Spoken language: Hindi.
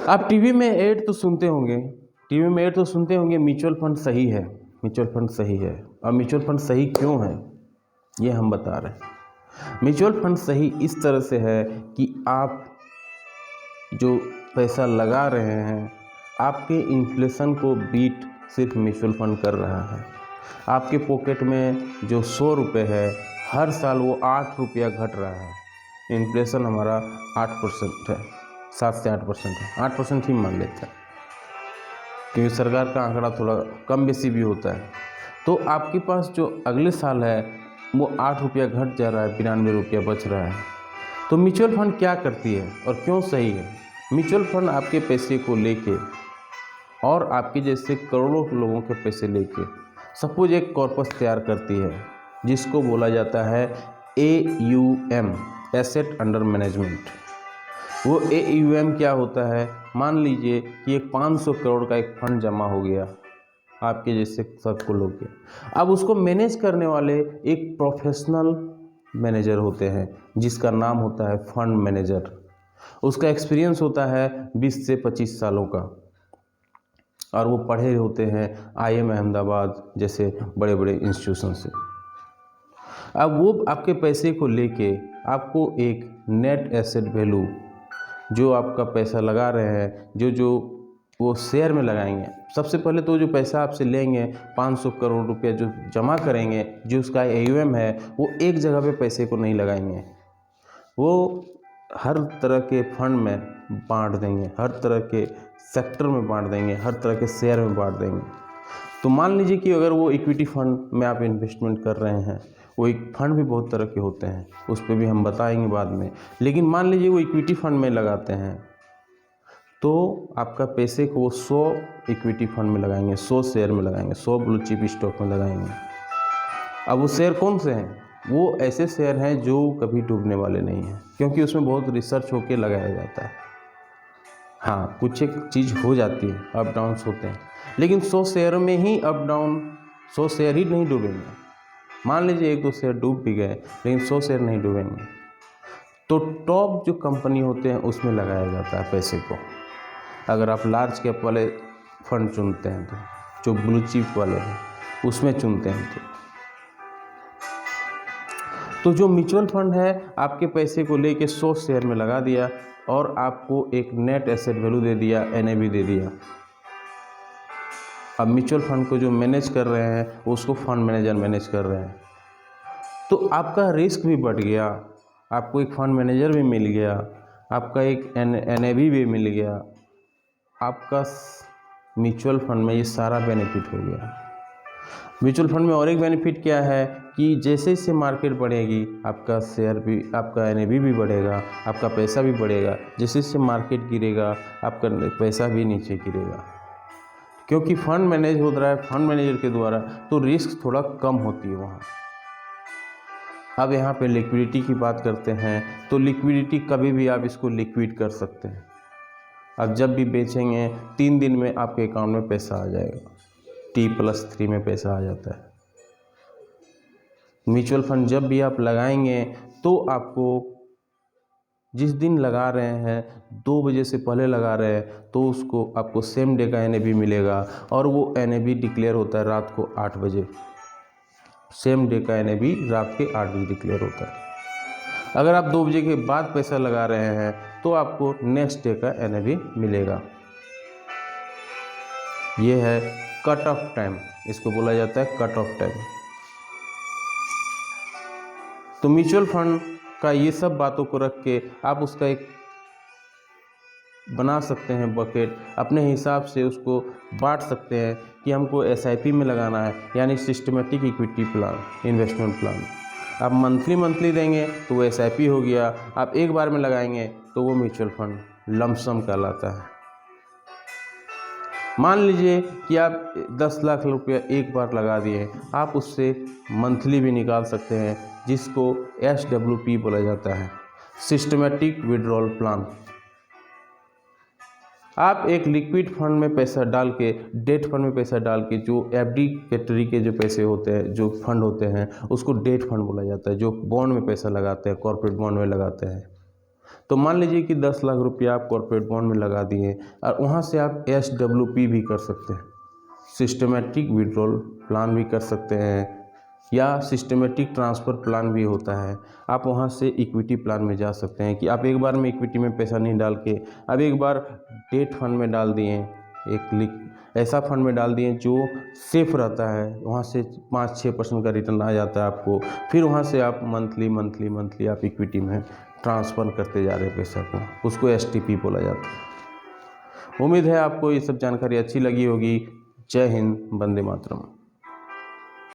आप टीवी में ऐड तो सुनते होंगे, म्यूचुअल फंड सही है, म्यूचुअल फंड सही है। और म्यूचुअल फंड सही क्यों है ये हम बता रहे हैं। म्यूचुअल फंड सही इस तरह से है कि आप जो पैसा लगा रहे हैं, आपके इन्फ्लेशन को बीट सिर्फ म्यूचुअल फंड कर रहा है। आपके पॉकेट में जो 100 रुपये है, हर साल वो 8 रुपया घट रहा है। इन्फ्लेशन हमारा 8% है, 7 से 8% है, 8% ही मान लेते हैं क्योंकि सरकार का आंकड़ा थोड़ा कम बेसी भी होता है। तो आपके पास जो अगले साल है वो 8 रुपया घट जा रहा है, 92 रुपया बच रहा है। तो म्यूचुअल फंड क्या करती है और क्यों सही है? म्यूचुअल फंड आपके पैसे को लेके और आपके जैसे करोड़ों लोगों के पैसे लेके सपोज एक कॉर्पस तैयार करती है जिसको बोला जाता है AUM, एसेट अंडर मैनेजमेंट। वो AUM क्या होता है? मान लीजिए कि एक 500 करोड़ का एक फंड जमा हो गया आपके जैसे सबको लोग के। अब उसको मैनेज करने वाले एक प्रोफेशनल मैनेजर होते हैं जिसका नाम होता है फंड मैनेजर। उसका एक्सपीरियंस होता है 20 से 25 सालों का और वो पढ़े होते हैं IIM अहमदाबाद जैसे बड़े बड़े इंस्टीट्यूशन से। अब वो आपके पैसे को लेके आपको एक नेट एसेट वैल्यू, जो आपका पैसा लगा रहे हैं, जो वो शेयर में लगाएंगे। सबसे पहले तो जो पैसा आपसे लेंगे 500 करोड़ रुपया जो जमा करेंगे, जो उसका AUM है, वो एक जगह पे पैसे को नहीं लगाएंगे, वो हर तरह के फंड में बांट देंगे, हर तरह के सेक्टर में बांट देंगे, हर तरह के शेयर में बांट देंगे। तो मान लीजिए कि अगर वो इक्विटी फंड में आप इन्वेस्टमेंट कर रहे हैं, वो एक फंड भी बहुत तरह के होते हैं, उस पर भी हम बताएंगे बाद में। लेकिन मान लीजिए वो इक्विटी फंड में लगाते हैं तो आपका पैसे को वो 100 इक्विटी फंड में लगाएंगे, 100 शेयर में लगाएंगे, 100 ब्लू चिप स्टॉक में लगाएंगे। अब वो शेयर कौन से हैं? वो ऐसे शेयर हैं जो कभी डूबने वाले नहीं हैं, क्योंकि उसमें बहुत रिसर्च होकर लगाया जाता है। हाँ, कुछ एक चीज़ हो जाती है, अप डाउन्स होते हैं, लेकिन 100 शेयर में ही अप डाउन, 100 शेयर ही नहीं डूबेंगे। मान लीजिए 1-2 शेयर डूब भी गए, लेकिन 100 शेयर नहीं डूबेंगे। तो टॉप जो कंपनी होते हैं उसमें लगाया जाता है पैसे को। अगर आप लार्ज कैप वाले फंड चुनते हैं तो, जो ब्लू चिप वाले हैं उसमें चुनते हैं तो जो म्यूचुअल फंड है आपके पैसे को लेके 100 शेयर में लगा दिया और आपको एक नेट एसेट वैल्यू दे दिया, NAV दे दिया। अब म्यूचुअल फंड को जो मैनेज कर रहे हैं उसको फंड मैनेजर मैनेज कर रहे हैं, तो आपका रिस्क भी बढ़ गया, आपको एक फंड मैनेजर भी मिल गया, आपका एक NAV भी मिल गया, आपका म्यूचुअल फंड में ये सारा बेनिफिट हो गया। म्यूचुअल फंड में और एक बेनिफिट क्या है कि जैसे जैसे मार्केट बढ़ेगी आपका शेयर भी, आपका NAV भी बढ़ेगा, आपका पैसा भी बढ़ेगा। जैसे जैसे मार्केट गिरेगा आपका पैसा भी नीचे गिरेगा, क्योंकि फंड मैनेज हो रहा है फंड मैनेजर के द्वारा, तो रिस्क थोड़ा कम होती है वहाँ। अब यहाँ पे लिक्विडिटी की बात करते हैं तो लिक्विडिटी कभी भी आप इसको लिक्विड कर सकते हैं। अब जब भी बेचेंगे 3 दिन में आपके अकाउंट में पैसा आ जाएगा, T+3 में पैसा आ जाता है। म्यूचुअल फंड जब भी आप लगाएंगे तो आपको जिस दिन लगा रहे हैं 2 बजे से पहले लगा रहे हैं तो उसको आपको सेम डे का NAV मिलेगा, और वो NAV डिक्लेयर होता है रात को 8 बजे। सेम डे का NAV रात के 8 बजे डिक्लेयर होता है। अगर आप 2 बजे के बाद पैसा लगा रहे हैं तो आपको नेक्स्ट डे का NAV मिलेगा। ये है कट ऑफ टाइम, इसको बोला जाता है कट ऑफ टाइम। तो म्यूचुअल फंड का ये सब बातों को रख के आप उसका एक बना सकते हैं बकेट, अपने हिसाब से उसको बांट सकते हैं कि हमको SIP में लगाना है, यानी systematic equity plan, investment plan. आप मंथली देंगे तो वो SIP हो गया, आप एक बार में लगाएंगे तो वो म्यूचुअल फंड लमसम कहलाता है। मान लीजिए कि आप 10 लाख रुपया एक बार लगा दिए, आप उससे मंथली भी निकाल सकते हैं, जिसको SWP बोला जाता है, सिस्टमेटिक विड्रॉल प्लान। आप एक लिक्विड फंड में पैसा डाल के, डेट फंड में पैसा डाल के, जो FD कैटेगरी के जो पैसे होते हैं, जो फंड होते हैं, उसको डेट फंड बोला जाता है। जो बॉन्ड में पैसा लगाते हैं, कॉर्पोरेट बॉन्ड में लगाते हैं, तो मान लीजिए कि 10 लाख रुपया आप कॉर्पोरेट बॉन्ड में लगा दिए और वहाँ से आप SWP भी कर सकते हैं, सिस्टमेटिक विड्रॉल प्लान भी कर सकते हैं, या सिस्टमेटिक ट्रांसफ़र प्लान भी होता है। आप वहाँ से इक्विटी प्लान में जा सकते हैं कि आप एक बार में इक्विटी में पैसा नहीं डाल के अब एक बार डेट फंड में डाल दिए, ऐसा फंड में डाल दिए जो सेफ रहता है, वहाँ से 5-6% का रिटर्न आ जाता है आपको। फिर वहाँ से आप मंथली आप इक्विटी में ट्रांसफ़र करते जा रहे हैं पैसा को, उसको STP बोला जाता है। उम्मीद है आपको ये सब जानकारी अच्छी लगी होगी। जय हिंद, वंदे मातरम।